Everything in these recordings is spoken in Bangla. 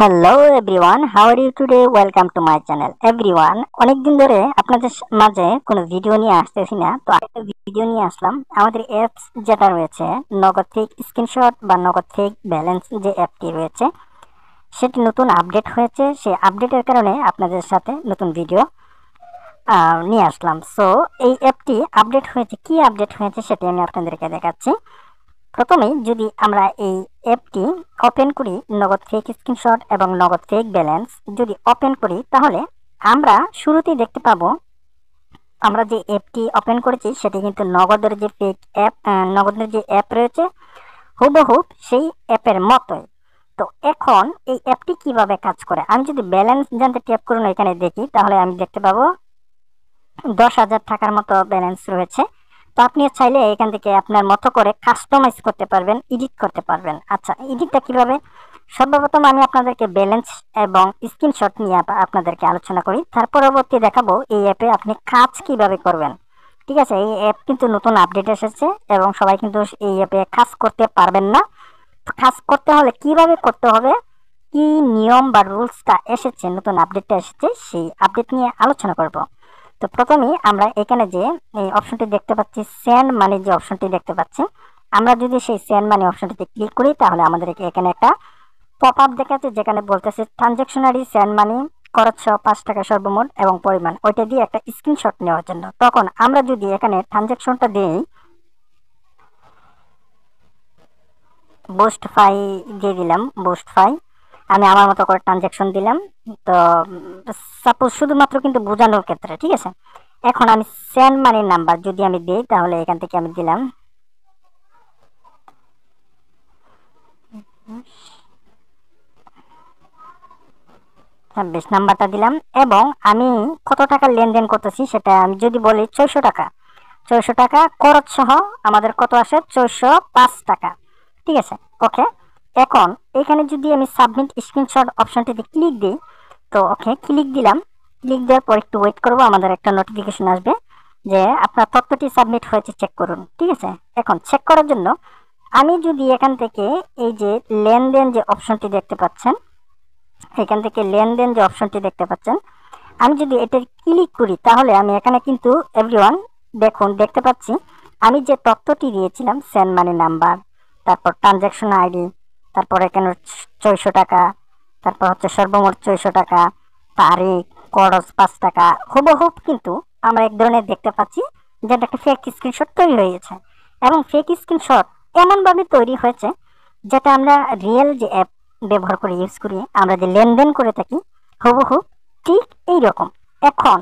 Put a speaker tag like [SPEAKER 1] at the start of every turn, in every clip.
[SPEAKER 1] Hello everyone, how are you today? Welcome to my channel everyone. অনেকদিন ধরে আপনাদের মাঝে কোনো ভিডিও নিয়ে আসতেছি না, তো একটা ভিডিও নিয়ে আসলাম। আমাদের অ্যাপস যেটা রয়েছে নগদ থেকে স্ক্রিনশট বা নগদ থেকে ব্যালেন্স, যে অ্যাপটি রয়েছে সেটি নতুন আপডেট হয়েছে। সেই আপডেটের কারণে আপনাদের সাথে নতুন ভিডিও নিয়ে আসলাম। সো এই অ্যাপটি আপডেট হয়েছে, কি আপডেট হয়েছে সেটি আমি আপনাদেরকে দেখাচ্ছি। প্রথমেই যদি আমরা এই অ্যাপটি ওপেন করি, নগদ ফেক স্ক্রিনশট এবং নগদ ফেক ব্যালেন্স যদি ওপেন করি, তাহলে আমরা শুরুতেই দেখতে পাবো আমরা যে অ্যাপটি ওপেন করেছি সেটি কিন্তু নগদের যে ফেক অ্যাপ, নগদের যে অ্যাপ রয়েছে হুবহুব সেই অ্যাপের মতোই। তো এখন এই অ্যাপটি কিভাবে কাজ করে, আমি যদি ব্যালেন্স জানতে ট্যাপ করুন এখানে দেখি, তাহলে আমি দেখতে পাবো 10,000 টাকার মতো ব্যালেন্স রয়েছে। তো আপনি চাইলে এখান থেকে আপনার মতো করে কাস্টমাইজ করতে পারবেন, এডিট করতে পারবেন। আচ্ছা, এডিটটা কিভাবে? সর্বপ্রথম আমি আপনাদেরকে ব্যালেন্স এবং স্ক্রিনশট নিয়ে আপনাদেরকে আলোচনা করি, তার পরবর্তী দেখাবো এই অ্যাপে আপনি কাজ কিভাবে করবেন। ঠিক আছে, এই অ্যাপ কিন্তু নতুন আপডেট এসেছে এবং সবাই কিন্তু এই অ্যাপে কাজ করতে পারবেন না। কাজ করতে হলে কিভাবে করতে হবে, কি নিয়ম বা রুলসটা এসেছে, নতুন আপডেটটা এসেছে, সেই আপডেট নিয়ে আলোচনা করব। তো প্রথমেই আমরা এখানে যে এই অপশনটি দেখতে পাচ্ছি, সেন্ড মানি যে অপশনটি দেখতে পাচ্ছি, আমরা যদি সেই সেন্ড মানি অপশনটিতে ক্লিক করি, তাহলে আমাদেরকে এখানে একটা পপ আপ দেখাচ্ছে যেখানে বলতেছে ট্রানজাকশনারি সেন্ড মানি খরচ 5 টাকা সর্বমোট এবং পরিমাণ, ওইটা দিয়ে একটা স্ক্রিনশট নেওয়ার জন্য। তখন আমরা যদি এখানে ট্রানজাকশনটা দিই, বুস্ট ফাই দিয়ে দিলাম, বুস্ট ফাই আমি আমার মতো করে ট্রানজাকশন দিলাম। তো সাপোজ শুধুমাত্র কিন্তু বোঝানোর ক্ষেত্রে, ঠিক আছে। এখন আমি সেন্ড মানির নাম্বার যদি আমি দিই, তাহলে এখান থেকে আমি দিলাম 26 নাম্বারটা দিলাম, এবং আমি কত টাকা লেনদেন করতেছি সেটা আমি যদি বলি 400 টাকা, 400 টাকা খরচ সহ আমাদের কত আসে, 405 টাকা। ঠিক আছে, ওকে। এখন এখানে যদি আমি সাবমিট স্ক্রিনশট অপশনটিতে ক্লিক দিই, তো ওকে ক্লিক দিলাম। ক্লিক দেওয়ার পর একটু ওয়েট করবো, আমাদের একটা নোটিফিকেশন আসবে যে আপনার তথ্যটি সাবমিট হয়েছে, চেক করুন। ঠিক আছে, এখন চেক করার জন্য আমি যদি এখান থেকে এই যে লেনদেন যে অপশনটি দেখতে পাচ্ছেন, এখান থেকে লেনদেন যে অপশনটি দেখতে পাচ্ছেন, আমি যদি এটা ক্লিক করি, তাহলে আমি এখানে কিন্তু এভরিওয়ান দেখুন দেখতে পাচ্ছি আমি যে তথ্যটি দিয়েছিলাম, সেন্ড মানি নাম্বার, তারপর ট্রানজাকশন আইডি, তারপর এখানে 400 টাকা, তারপর হচ্ছে সর্বমোট 400 টাকা, তারিখ, খরচ 5 টাকা, হুবহুব কিন্তু আমরা এক ধরনের দেখতে পাচ্ছি যেটা একটা ফেক স্ক্রিনশট তৈরি হয়ে গেছে। এবং ফেক স্ক্রিনশট এমনভাবে তৈরি হয়েছে যেটা আমরা রিয়েল যে অ্যাপ ব্যবহার করে ইউজ করি, আমরা যে লেনদেন করে থাকি হুবহু ঠিক এই রকম। এখন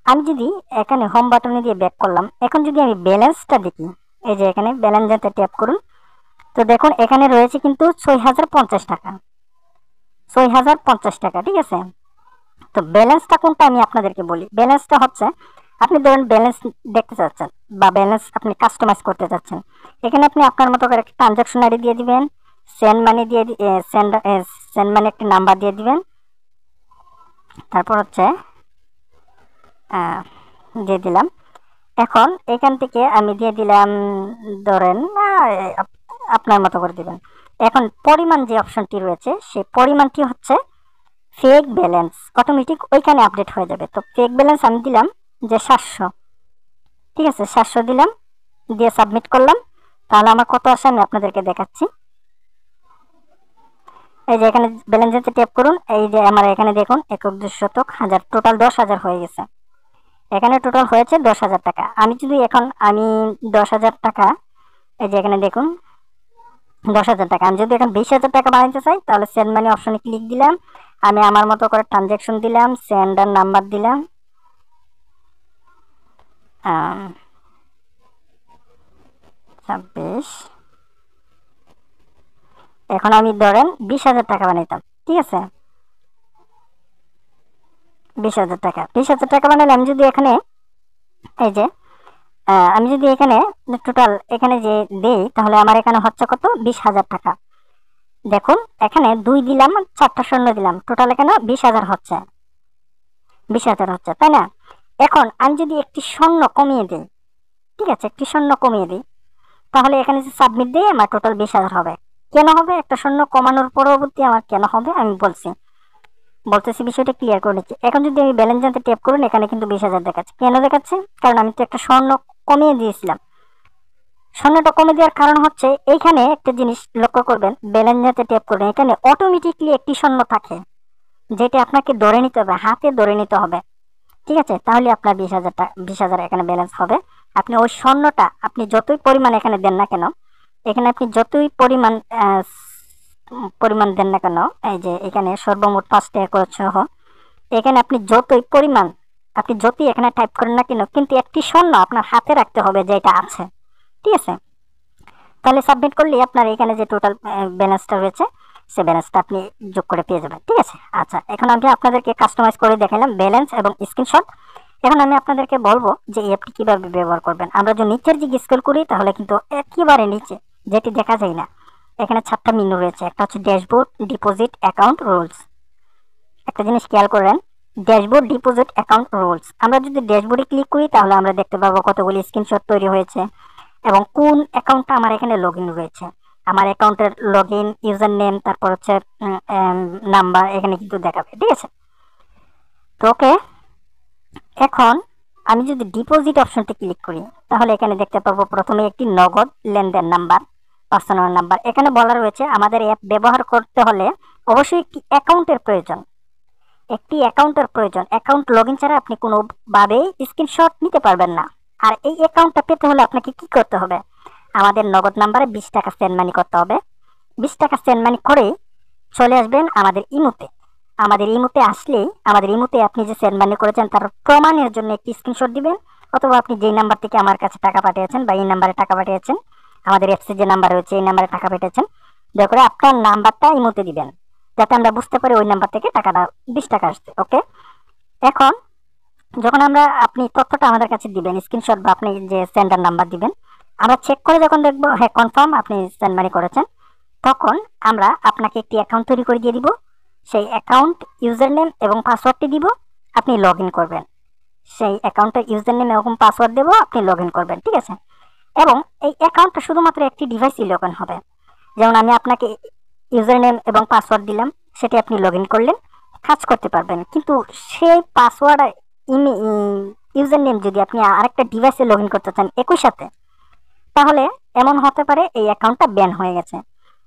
[SPEAKER 1] আমি যদি এখানে হোম বাটনে দিয়ে ব্যাক করলাম, এখন যদি আমি ব্যালেন্সটা দেখি, এই যে এখানে ব্যালেন্স যেতে ট্যাপ করুন, তো দেখুন এখানে রয়েছে কিন্তু 6,050 টাকা, 6,050 টাকা। ঠিক আছে, তো ব্যালেন্সটা কোনটা আমি আপনাদেরকে বলি। ব্যালেন্সটা হচ্ছে, আপনি ধরেন ব্যালেন্স দেখতে চাচ্ছেন বা ব্যালেন্স আপনি কাস্টমাইজ করতে চাচ্ছেন, এখানে আপনি আপনার মতো করে একটা ট্রানজাকশন আইডি দিয়ে দিবেন, সেন্ড মানি দিয়ে সেন্ড মানি একটা নাম্বার দিয়ে দিবেন, তারপর হচ্ছে দিয়ে দিলাম। এখন এখান থেকে আমি দিয়ে দিলাম, ধরেন আপনার মতো করে দিবেন। এখন পরিমাণ যে অপশনটি রয়েছে, সেই পরিমাণটি হচ্ছে ফেক ব্যালেন্স, অটোমেটিক ওইখানে আপডেট হয়ে যাবে। তো ফেক ব্যালেন্স আমি দিলাম যে 700। ঠিক আছে, 700 দিলাম, দিয়ে সাবমিট করলাম। তাহলে আমার কত আসে আমি আপনাদেরকে দেখাচ্ছি। এই যে এখানে ব্যালেন্সে ট্যাপ করুন, এই যে আমার এখানে দেখুন 1,200,000, টোটাল 10,000 হয়ে গেছে। এখানে টোটাল হয়েছে 10,000 টাকা। আমি যদি এখন আমি 10,000 টাকা, এই যে এখানে দেখুন 10,000 টাকা, আমি যদি এখন 20,000 টাকা বানাইতে চাই, তাহলে সেন্ড মানি অপশনে ক্লিক দিলাম, আমি আমার মতো করে ট্রানজাকশন দিলাম, সেন্ডার নাম্বার দিলাম, 26। এখন আমি ধরেন 20,000 টাকা বানাইতাম। ঠিক আছে, 20,000 টাকা, 20,000 টাকা বানালে আমি যদি এখানে এই যে আমি যদি এখানে টোটাল এখানে যে দেই, তাহলে আমার এখানে হচ্ছে কত, 20,000 টাকা। দেখুন এখানে 2 দিলাম, 4টা শূন্য দিলাম, টোটাল এখানে 20,000 হচ্ছে, 20,000 হচ্ছে, তাই না? এখন আমি যদি একটি শূন্য কমিয়ে দিই, ঠিক আছে, একটি শূন্য কমিয়ে দিই, তাহলে এখানে যে সাবমিট দিয়ে আমার টোটাল 20,000 হবে। কেন হবে, একটা শূন্য কমানোর পরবর্তী আমার কেন হবে আমি বলতেছি, বিষয়টা ক্লিয়ার করে নিচ্ছি। এখন যদি আমি ব্যালেন্স জানতে ট্যাপ করুন, এখানে কিন্তু 20,000 দেখাচ্ছে। কেন দেখাচ্ছে? কারণ আমি তো একটা স্বর্ণ কমিয়ে দিয়েছিলাম। স্বর্ণটা কমে দেওয়ার কারণ হচ্ছে, এইখানে একটা জিনিস লক্ষ্য করবেন, ব্যালেন্স জানতে ট্যাপ করবেন, এখানে অটোমেটিকলি একটি স্বর্ণ থাকে, যেটা আপনাকে ধরে নিতে হবে, হাতে ধরে নিতে হবে। ঠিক আছে, তাহলে আপনার 20,000 এখানে ব্যালেন্স হবে। আপনি ওই স্বর্ণটা আপনি যতই পরিমাণ এখানে দেন না কেন, এখানে আপনি যতই পরিমাণ দেন না কেন, এই যে এখানে সর্বমোট 5 টাকা খরচ সহ, এখানে আপনি যতই এখানে টাইপ করেন না কেন, কিন্তু একটি স্বর্ণ আপনার হাতে রাখতে হবে যেটা আছে। ঠিক আছে, তাহলে সাবমিট করলে আপনার এখানে যে টোটাল ব্যালেন্সটা রয়েছে, সে ব্যালেন্সটা আপনি যোগ করে পেয়ে যাবেন। ঠিক আছে, আচ্ছা, এখন আমি আপনাদেরকে কাস্টমাইজ করে দেখালাম ব্যালেন্স এবং স্ক্রিনশট। এখন আমি আপনাদেরকে বলবো যে এই অ্যাপটি কিভাবে ব্যবহার করবেন। আমরা যদি নিচের দিকে স্ক্রল করি, তাহলে কিন্তু একেবারে নিচে, যেটি দেখা যায় না, এখানে 4টা মেনু রয়েছে। একটা হচ্ছে ড্যাশবোর্ড, ডিপোজিট, অ্যাকাউন্ট, রুলস। একটা জিনিস খেয়াল করেন, ড্যাশবোর্ড, ডিপোজিট, অ্যাকাউন্ট, রুলস। আমরা যদি ড্যাশবোর্ডে ক্লিক করি, তাহলে আমরা দেখতে পাবো কতগুলি স্ক্রিনশট তৈরি হয়েছে এবং কোন অ্যাকাউন্টটা আমার এখানে লগ ইন রয়েছে। আমার অ্যাকাউন্টের লগ ইন, ইউজার নেম, তারপর হচ্ছে নাম্বার এখানে কিন্তু দেখাবে। ঠিক আছে, তো ওকে, এখন আমি যদি ডিপোজিট অপশনটি ক্লিক করি, তাহলে এখানে দেখতে পাবো প্রথমে একটি নগদ লেনদেন নাম্বার, পার্সোনাল নাম্বার। এখানে বলা রয়েছে আমাদের অ্যাপ ব্যবহার করতে হলে অবশ্যই একটি অ্যাকাউন্টের প্রয়োজন। অ্যাকাউন্ট লগ ইন ছাড়া আপনি কোনোভাবেই স্ক্রিনশট নিতে পারবেন না। আর এই অ্যাকাউন্টটা পেতে হলে আপনাকে কি করতে হবে? আমাদের নগদ নাম্বারে 20 টাকা সেন্ড মানি করতে হবে। 20 টাকা সেন্ড মানি করে চলে আসবেন আমাদের ইমোতে। আমাদের ইমোতে আপনি যে সেন্ড মানি করেছেন তার প্রমাণের জন্য একটি স্ক্রিনশট দিবেন, অথবা আপনি যেই নাম্বার থেকে আমার কাছে টাকা পাঠিয়েছেন বা এই নাম্বারে টাকা পাঠিয়েছেন, আমাদের অ্যাপসে যে নাম্বার রয়েছে এই নাম্বারে টাকা পাঠিয়েছেন, দয়া করে আপনার নাম্বারটা ইমোতে দিবেন, যাতে আমরা বুঝতে পারি ওই নাম্বার থেকে টাকাটা 20 টাকা আসছে। ওকে, এখন যখন আপনি তথ্যটা আমাদের কাছে দিবেন, স্ক্রিনশট বা আপনি যে সেন্ডার নাম্বার দিবেন, আমরা চেক করে যখন দেখবো হ্যাঁ কনফার্ম আপনি সেন্ড মানি করেছেন, তখন আমরা আপনাকে একটি অ্যাকাউন্ট তৈরি করে দিয়ে দিব। সেই অ্যাকাউন্ট ইউজার নেম এবং পাসওয়ার্ডটি দিব, আপনি লগ ইন করবেন। সেই অ্যাকাউন্টের ইউজার নেম এবং পাসওয়ার্ড দেবো, আপনি লগ ইন করবেন। ঠিক আছে, এবং এই অ্যাকাউন্টটা শুধুমাত্র একটি ডিভাইসই লগ ইন হবে। যেমন আমি আপনাকে ইউজার নেম এবং পাসওয়ার্ড দিলাম, সেটি আপনি লগ ইন করলেন, কাজ করতে পারবেন। কিন্তু সেই পাসওয়ার্ড আর ইউজার নেম যদি আপনি আরেকটা ডিভাইসে লগ ইন করতে চান একই সাথে, তাহলে এমন হতে পারে এই অ্যাকাউন্টটা ব্যান হয়ে গেছে।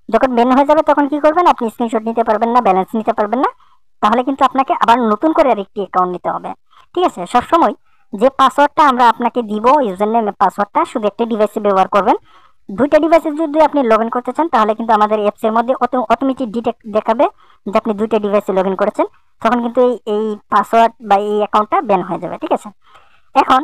[SPEAKER 1] যখন ব্যান হয়ে যাবে তখন কি করবেন? আপনি স্ক্রিনশট নিতে পারবেন না, ব্যালেন্স নিতে পারবেন না, তাহলে কিন্তু আপনাকে আবার নতুন করে আরেকটি অ্যাকাউন্ট নিতে হবে। ঠিক আছে, সবসময় যে পাসওয়ার্ডটা আমরা আপনাকে দিব, ইউজার নেম পাসওয়ার্ডটা শুধু একটা ডিভাইসে ব্যবহার করবেন। দুইটা ডিভাইসে যদি আপনি লগ ইন করতে চান, তাহলে কিন্তু আমাদের অ্যাপস এর মধ্যে অটোমেটিক ডিটেক্ট দেখাবে যে আপনি দুইটা ডিভাইসে লগ ইন করেছেন, তখন কিন্তু এই পাসওয়ার্ড বা এই অ্যাকাউন্টটা ব্যান হয়ে যাবে। ঠিক আছে, এখন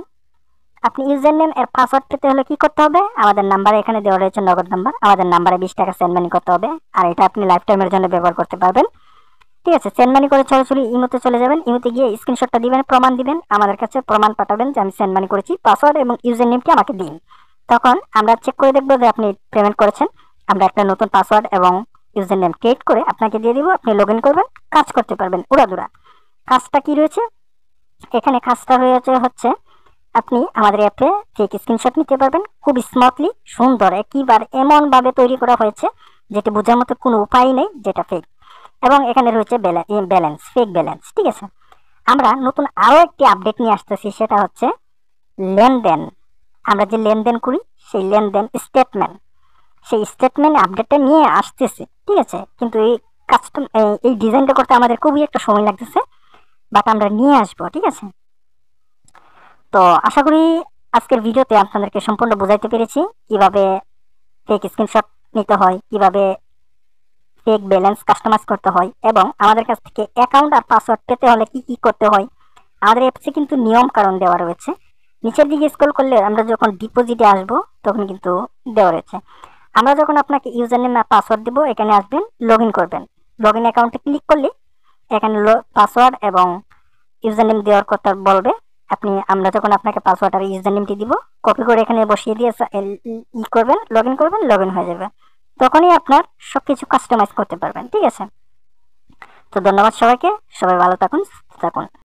[SPEAKER 1] আপনি ইউজার নেম এর পাসওয়ার্ড পেতে হলে কি করতে হবে? আমাদের নাম্বারে এখানে দেওয়া রয়েছে নগদ নাম্বার, আমাদের নাম্বারে 20 টাকা সেন্ড মানি করতে হবে, আর এটা আপনি লাইফ টাইমের জন্য ব্যবহার করতে পারবেন। ঠিক আছে, সেন্ড মানি করে সরাসরি ইমোতে চলে যাবেন, ইমোতে গিয়ে স্ক্রিনশটটা দিবেন, প্রমাণ দিবেন, আমাদের কাছে প্রমাণ পাঠাবেন যে আমি সেন্ড মানি করেছি, পাসওয়ার্ড এবং ইউজার নেমটি আমাকে দিন। তখন আমরা চেক করে দেখবো যে আপনি পেমেন্ট করেছেন। আমরা একটা নতুন পাসওয়ার্ড এবং ইউজার নেম ক্রিয়েট করে আপনাকে দিয়ে দিব, আপনি লগ ইন করবেন, কাজ করতে পারবেন উড়াদুরা। কাজটা কি রয়েছে এখানে? কাজটা হচ্ছে আপনি আমাদের অ্যাপে ফেক স্ক্রিনশট নিতে পারবেন খুব স্মার্টলি, সুন্দর, একেবারে এমন ভাবে তৈরি করা হয়েছে যেটা বোঝার মতো কোনো উপায় নেই যেটা ফেক। এবং এখানে রয়েছে ব্যালেন্স, ফেক ব্যালেন্স। ঠিক আছে, আমরা নতুন আরো একটি আপডেট নিয়ে আসতেছি, সেটা হচ্ছে লেনদেন। আমরা যে লেনদেন করি সেই লেনদেন স্টেটমেন্ট আপডেটটা নিয়ে আসতেছে। ঠিক আছে, কিন্তু এই ডিজাইনটা করতে আমাদের খুবই একটা সময় লাগতেছে, বাট আমরা নিয়ে আসবো। ঠিক আছে, তো আশা করি আজকের ভিডিওতে আপনাদেরকে সম্পূর্ণ বোঝাইতে পেরেছি কিভাবে ফেক স্ক্রিনশট নিতে হয়, কিভাবে ফেক ব্যালেন্স কাস্টমাইজ করতে হয়, এবং আমাদের কাছ থেকে অ্যাকাউন্ট আর পাসওয়ার্ড পেতে হলে কি কি করতে হয়। আমাদের অ্যাপসে কিন্তু নিয়ম কারণ দেওয়া রয়েছে, নিচের দিকে স্ক্রল করলে আমরা যখন ডিপোজিটে আসব তখন কিন্তু দেওয়া রয়েছে। আমরা যখন আপনাকে ইউজার নেম আর পাসওয়ার্ড দেবো, এখানে আসবেন, লগ ইন করবেন, লগ ইন অ্যাকাউন্টে ক্লিক করলে এখানে পাসওয়ার্ড এবং ইউজার নেম দেওয়ার কথা বলবে। আমরা যখন আপনাকে পাসওয়ার্ড আর ইউজার নেমটি দিব, কপি করে এখানে বসিয়ে দিয়ে করবেন, লগ ইন হয়ে যাবে। তখনই আপনার সবকিছু কাস্টমাইজ করতে পারবেন। ঠিক আছে, তো ধন্যবাদ সবাইকে, সবাই ভালো থাকুন, সুস্থ থাকুন।